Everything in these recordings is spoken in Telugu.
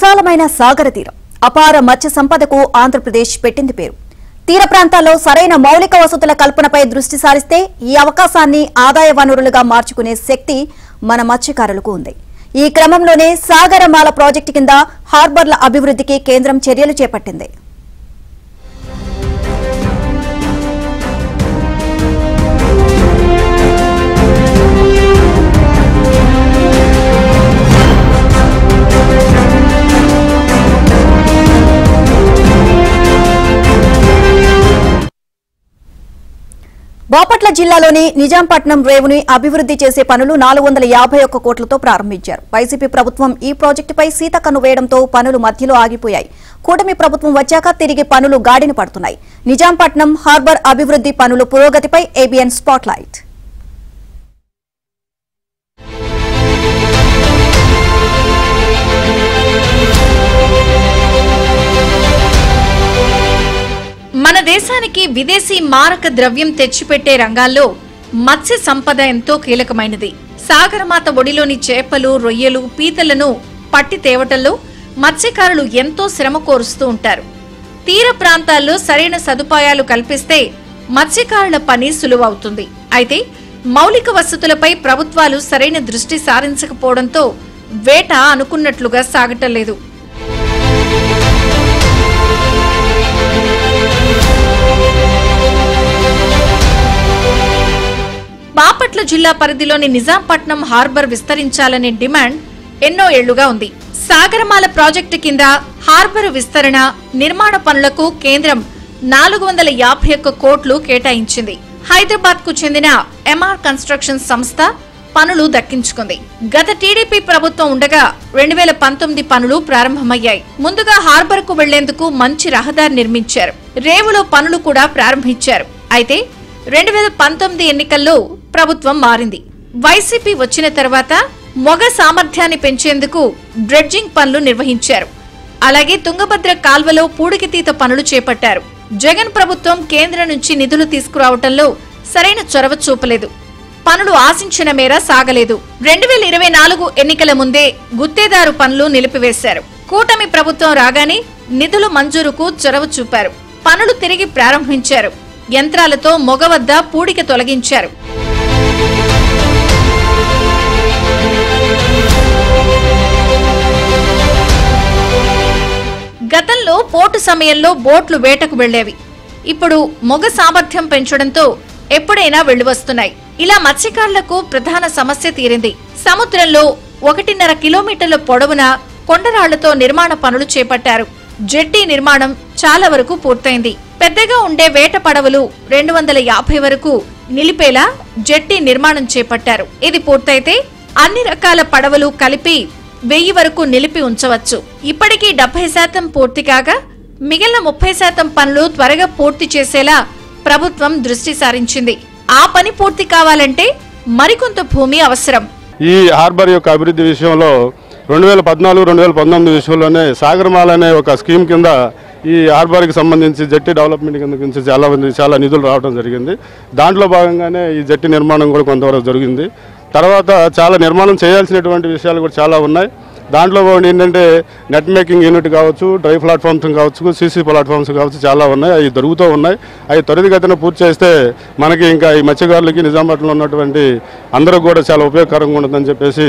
విశాలమైన సాగర తీరం అపార మత్స్య సంపదకు ఆంధ్రప్రదేశ్ పెట్టింది పేరు. తీర ప్రాంతాల్లో సరైన మౌలిక వసతుల కల్పనపై దృష్టి సారిస్తే ఈ అవకాశాన్ని ఆదాయ వనరులుగా మార్చుకునే శక్తి మన మత్స్యకారులకు ఉంది. ఈ క్రమంలోనే సాగరమాల ప్రాజెక్టు కింద హార్బర్ల అభివృద్ధికి కేంద్రం చర్యలు చేపట్టింది. బాపట్ల జిల్లాలోని నిజాంపట్నం రేవుని అభివృద్ధి చేసే పనులు 451 కోట్లతో ప్రారంభించారు. వైసీపీ ప్రభుత్వం ఈ ప్రాజెక్టుపై సీతకన్ను వేయడంతో పనులు మధ్యలో ఆగిపోయాయి. కూటమి ప్రభుత్వం వచ్చాక తిరిగి పనులు గాడిన పడుతున్నాయి. నిజాంపట్నం హార్బర్ అభివృద్ధి పనుల పురోగతిపై ఏబిఎన్ స్పాట్లైట్. మన దేశానికి విదేశీ మారక ద్రవ్యం తెచ్చిపెట్టే రంగాల్లో మత్స్య సంపద ఎంతో కీలకమైనది. సాగరమాత ఒడిలోని చేపలు, రొయ్యలు, పీతలను పట్టి తేవటంలో మత్స్యకారులు ఎంతో శ్రమ కోరుస్తూ ఉంటారు. తీర ప్రాంతాల్లో సరైన సదుపాయాలు కల్పిస్తే మత్స్యకారుల పని సులువవుతుంది. అయితే మౌలిక వసతులపై ప్రభుత్వాలు సరైన దృష్టి సారించకపోవడంతో వేట అనుకున్నట్లుగా సాగటం లేదు. బాపట్ల జిల్లా పరిధిలోని నిజాంపట్నం హార్బర్ విస్తరించాలనే డిమాండ్ ఎన్నో ఏళ్లుగా ఉంది. సాగరమాల ప్రాజెక్టు కింద హార్బర్ విస్తరణ, నిర్మాణ పనులకు కేంద్రం 451 కోట్లు కేటాయించింది. హైదరాబాద్ కు చెందిన ఎంఆర్ కన్స్ట్రక్షన్ సంస్థ పనులు దక్కించుకుంది. గత టీడీపీ ప్రభుత్వం ఉండగా 2019 పనులు ప్రారంభమయ్యాయి. ముందుగా హార్బర్ కు వెళ్లేందుకు మంచి రహదారి నిర్మించారు. రేవులో పనులు కూడా ప్రారంభించారు. అయితే 2019 ఎన్నికల్లో ప్రభుత్వం మారింది. వైసీపీ వచ్చిన తర్వాత మొగ సామర్థ్యాన్ని పెంచేందుకు డ్రెడ్జింగ్ పనులు నిర్వహించారు. అలాగే తుంగభద్ర కాల్వలో పూడికితీత పనులు చేపట్టారు. జగన్ ప్రభుత్వం కేంద్రం నుంచి నిధులు తీసుకురావటంలో సరైన చొరవ చూపలేదు. పనులు ఆశించిన మేర సాగలేదు. 2024 ఎన్నికల ముందే గుత్తేదారు పనులు నిలిపివేశారు. కూటమి ప్రభుత్వం రాగానే నిధుల మంజూరుకు చొరవ చూపారు. పనులు తిరిగి ప్రారంభించారు. యంత్రాలతో మొగ వద్ద పూడిక తొలగించారు. గతంలో పోటు సమయంలో బోట్లు వేటకు వెళ్లేవి. ఇప్పుడు మొగ సామర్థ్యం పెంచడంతో ఎప్పుడైనా వెళ్లివస్తున్నాయి. ఇలా మత్స్యకారులకు ప్రధాన సమస్య తీరింది. సముద్రంలో 1.5 కిలోమీటర్ల పొడవున కొండరాళ్లతో నిర్మాణ పనులు చేపట్టారు. జెట్టి నిర్మాణం చాలా వరకు పూర్తయింది. పెద్దగా ఉండే వేట పడవలు 250 వరకు నిలిపేలా జెట్టి నిర్మాణం చేపట్టారు. ఇది పూర్తయితే అన్ని రకాల పడవలు కలిపి 1000 వరకు నిలిపి ఉంచవచ్చు. ఇప్పటికీ 70% పూర్తి కాగా మిగిలిన 30% పనులు త్వరగా పూర్తి చేసేలా ప్రభుత్వం దృష్టి సారించింది. ఆ పని పూర్తి కావాలంటే మరికొంత భూమి అవసరం. ఈ హార్బర్ యొక్క అభివృద్ధి విషయంలో 2014-2019 విషయంలోనే సాగరమాల అనే ఒక స్కీమ్ కింద ఈ హార్బర్కి సంబంధించి జట్టి డెవలప్మెంట్ కింద నుంచి చాలా నిధులు రావడం జరిగింది. దాంట్లో భాగంగానే ఈ జట్టి నిర్మాణం కూడా కొంతవరకు జరిగింది. తర్వాత చాలా నిర్మాణం చేయాల్సినటువంటి విషయాలు కూడా చాలా ఉన్నాయి. దాంట్లో ఏంటంటే నెట్ మేకింగ్ యూనిట్ కావచ్చు, డ్రై ప్లాట్ఫామ్స్ కావచ్చు, సీసీ ప్లాట్ఫామ్స్ కావచ్చు, చాలా ఉన్నాయి. అవి దొరుకుతూ ఉన్నాయి. అవి త్వరితగతిన పూర్తి చేస్తే మనకి ఇంకా ఈ మత్స్యకారులకి నిజాంపట్నంలో ఉన్నటువంటి అందరూ కూడా చాలా ఉపయోగకరంగా ఉంటుందని చెప్పేసి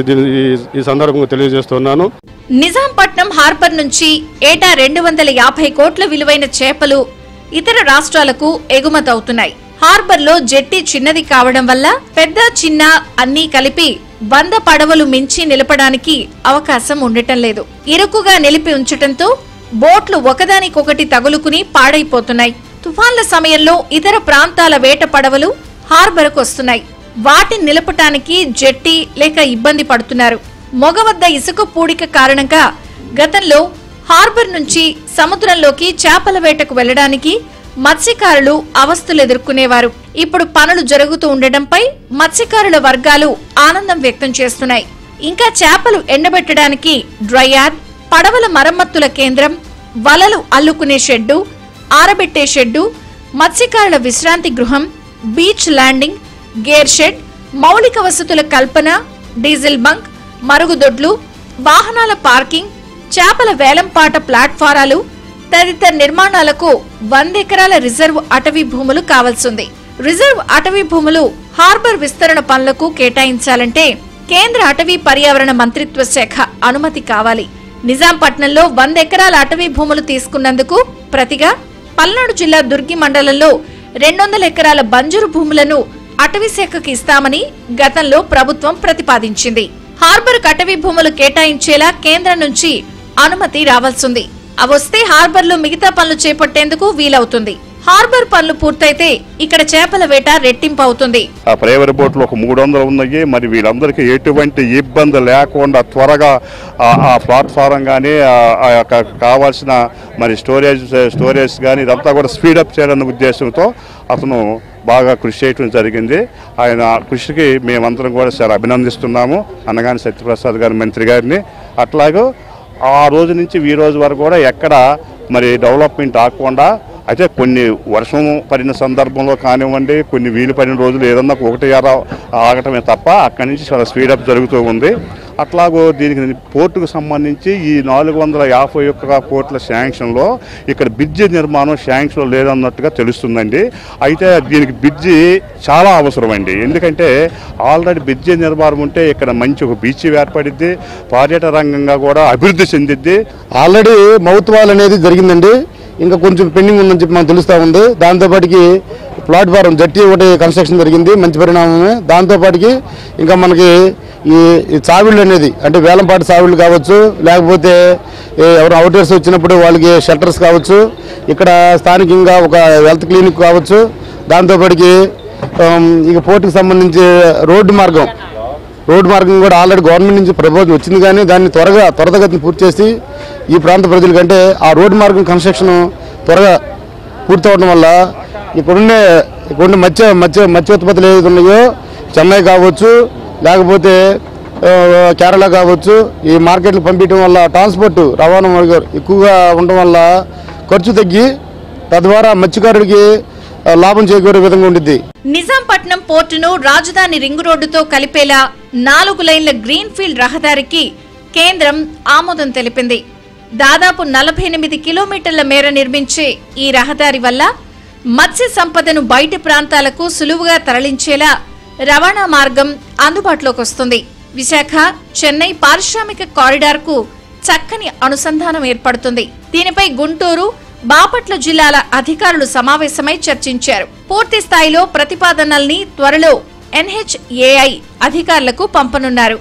ఈ సందర్భంగా తెలియజేస్తున్నాను. నిజాంపట్నం హార్బర్ నుంచి ఏటా 250 కోట్ల విలువైన చేపలు ఇతర రాష్ట్రాలకు ఎగుమతవుతున్నాయి. హార్బర్ లో జెట్టి చిన్నది కావడం వల్ల పెద్ద చిన్న అన్నీ కలిపి 100 పడవలు మించి నిలపడానికి అవకాశం ఉండటం లేదు. ఇరుకుగా నిలిపి ఉంచటంతో బోట్లు ఒకదానికొకటి తగులుకుని పాడైపోతున్నాయి. తుఫాన్ల సమయంలో ఇతర ప్రాంతాల వేట పడవలు హార్బర్కు వస్తున్నాయి. వాటిని నిలపటానికి జెట్టి లేక ఇబ్బంది పడుతున్నారు. మొగ వద్ద ఇసుక పూడిక కారణంగా గతంలో హార్బర్ నుంచి సముద్రంలోకి చేపల వేటకు వెళ్లడానికి మత్స్యకారులు అవస్థలు ఎదుర్కొనేవారు. ఇప్పుడు పనులు జరుగుతూ ఉండడంపై మత్స్యకారుల వర్గాలు ఆనందం వ్యక్తం చేస్తున్నాయి. ఇంకా చేపలు ఎండబెట్టడానికి డ్రైయార్డ్, పడవల మరమ్మతుల కేంద్రం, వలలు అల్లుకునే షెడ్డు, ఆరబెట్టే షెడ్డు, మత్స్యకారుల విశ్రాంతి గృహం, బీచ్ ల్యాండింగ్, గేర్ షెడ్, మౌలిక వసతుల కల్పన, డీజిల్ బంక్, మరుగుదొడ్లు, వాహనాల పార్కింగ్, చేపల వేలంపాట ప్లాట్ఫారాలు తదితర నిర్మాణాలకు 100 ఎకరాల రిజర్వ్ అటవీ భూములు కావాల్సింది. రిజర్వ్ అటవీ భూములు హార్బర్ విస్తరణ పనులకు కేటాయించాలంటే కేంద్ర అటవీ పర్యావరణ మంత్రిత్వ శాఖ అనుమతి కావాలి. నిజాంపట్నంలో 100 ఎకరాల అటవీ భూములు తీసుకున్నందుకు ప్రతిగా పల్నాడు జిల్లా దుర్గి మండలంలో 200 ఎకరాల బంజరు భూములను అటవీ శాఖకు ఇస్తామని గతంలో ప్రభుత్వం ప్రతిపాదించింది. హార్బర్ అటవీ భూములు కేటాయించేలా కేంద్రం నుంచి అనుమతి రావాల్సింది. అవొస్తే హార్బర్ లో మిగతా పనులు చేపట్టేందుకు వీలవుతుంది. హార్బర్ పనులు పూర్తయితే ఇక్కడ చేపల వేట రెట్టింపు అవుతుంది. ఆ ప్రైవేట్ బోట్లు ఒక 300 ఉన్నాయి. మరి వీళ్ళందరికీ ఎటువంటి ఇబ్బంది లేకుండా త్వరగా ఆ ప్లాట్ఫారం కానీ కావాల్సిన మరి స్టోరేజ్ కానీ ఇదంతా కూడా స్పీడప్ చేయాలన్న ఉద్దేశంతో అతను బాగా కృషి చేయడం జరిగింది. ఆయన కృషికి మేమందరం కూడా చాలా అభినందిస్తున్నాము. అన్నగాని సత్యప్రసాద్ గారి మంత్రి గారిని. అట్లాగే ఆ రోజు నుంచి ఈ రోజు వరకు కూడా ఎక్కడ మరి డెవలప్మెంట్ ఆగకుండా, అయితే కొన్ని వర్షం పడిన సందర్భంలో కానివ్వండి, కొన్ని వీలు పడిన రోజులు ఏదన్నా 1 ఆగటమే తప్ప అక్కడి నుంచి చాలా స్పీడప్ జరుగుతూ ఉంది. అట్లాగో దీనికి పోర్టుకు సంబంధించి ఈ 451 కోట్ల శాంక్షన్లో ఇక్కడ బ్రిడ్జి నిర్మాణం శాంక్షన్లో లేదన్నట్టుగా తెలుస్తుందండి. అయితే దీనికి బ్రిడ్జి చాలా అవసరం అండి. ఎందుకంటే ఆల్రెడీ బ్రిడ్జి నిర్మాణం ఉంటే ఇక్కడ మంచి ఒక బీచ్ ఏర్పడిద్ది, పర్యాటక రంగంగా కూడా అభివృద్ధి చెందిద్ది. ఆల్రెడీ మౌత్ వాల్ అనేది జరిగిందండి, ఇంకా కొంచెం పెండింగ్ ఉందని చెప్పి మనకు తెలుస్తూ ఉంది. దాంతోపాటికి ప్లాట్ఫారం జట్టి ఒకటి కన్స్ట్రక్షన్ జరిగింది, మంచి పరిణామమే. దాంతోపాటికి ఇంకా మనకి ఈ చావిళ్ళు అనేది అంటే వేలంపాటి చావిళ్ళు కావచ్చు, లేకపోతే ఎవరు అవుటర్స్ వచ్చినప్పుడు వాళ్ళకి షెల్టర్స్ కావచ్చు, ఇక్కడ స్థానికంగా ఒక హెల్త్ క్లినిక్ కావచ్చు. దాంతోపాటికి ఇక పోర్టుకు సంబంధించి రోడ్డు మార్గం కూడా ఆల్రెడీ గవర్నమెంట్ నుంచి ప్రపోజల్ వచ్చింది, కానీ దాన్ని త్వరగతిని పూర్తి చేసి ఈ ప్రాంత ప్రజల కంటే ఆ రోడ్డు మార్గం కన్స్ట్రక్షన్ త్వరగా పూర్తవడం వల్ల ఇక్కడుండే మత్స్య ఉత్పత్తులు ఏదైతే ఉన్నాయో చెన్నై కావచ్చు, లేకపోతే కేరళ కావచ్చు, ఈ మార్కెట్లు పంపించడం వల్ల ట్రాన్స్పోర్ట్ రవాణా ఎక్కువగా ఉండడం వల్ల ఖర్చు తగ్గి తద్వారా మత్స్యకారుడికి లాభం చేకూరే విధంగా ఉండిద్ది. నిజాంపట్నం పోర్టును రాజధాని రింగ్ రోడ్డుతో కలిపేలా 4 లైన్ల గ్రీన్ ఫీల్డ్ రహదారికి కేంద్రం ఆమోదం తెలిపింది. దాదాపు 48 కిలోమీటర్ల మేర నిర్మించే ఈ రహదారి వల్ల మత్స్య సంపదను బయటి ప్రాంతాలకు సులువుగా తరలించేలా రవాణా మార్గం అందుబాటులోకి వస్తుంది. విశాఖ చెన్నై పారిశ్రామిక కారిడార్ కు చక్కని అనుసంధానం ఏర్పడుతుంది. దీనిపై గుంటూరు బాపట్ల జిల్లాల అధికారులు సమావేశమై చర్చించారు. పూర్తి స్థాయిలో ప్రతిపాదనల్ని త్వరలో NHAI అధికారులకు పంపనున్నారు.